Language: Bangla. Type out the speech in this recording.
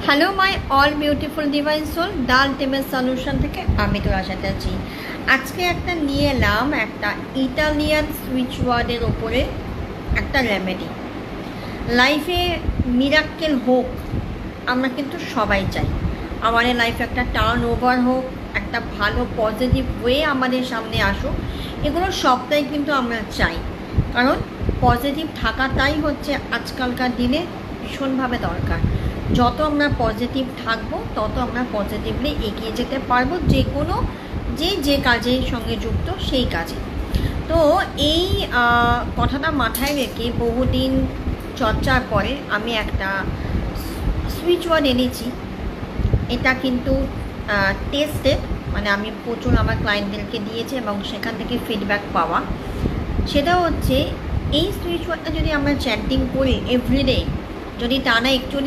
Hello my all beautiful divine soul, the ultimate solution থেকে আমি তোর আশাতে আছি। আজকে একটা নিয়ে এলাম একটা ইটালিয়ান সুইচ ওয়ার্ডের ওপরে একটা রেমেডি। লাইফে মিরাক্কেল হোক আমরা কিন্তু সবাই চাই, আমাদের লাইফে একটা টার্ন ওভার হোক, একটা ভালো পজিটিভ ওয়ে আমাদের সামনে আসুক, এগুলো সবটাই কিন্তু আমরা চাই। কারণ পজিটিভ থাকাটাই হচ্ছে আজকালকার দিনে ভীষণভাবে দরকার। যত আমরা পজিটিভ থাকবো তত আমরা পজিটিভলি এগিয়ে যেতে পারবো যে কোনো যে কাজের সঙ্গে যুক্ত সেই কাজে। তো এই কথাটা মাথায় রেখে বহুদিন চর্চার পরে আমি একটা সুইচ ওয়ার্ড এনেছি। এটা কিন্তু টেস্টেড, মানে আমি প্রচুর আমার ক্লায়েন্টদেরকে দিয়েছি এবং সেখান থেকে ফিডব্যাক পাওয়া। সেটা হচ্ছে এই সুইচ ওয়ার্ডটা যদি আমরা চ্যান্টিং করি এভরিডে, যদি টানা একচুয়ালি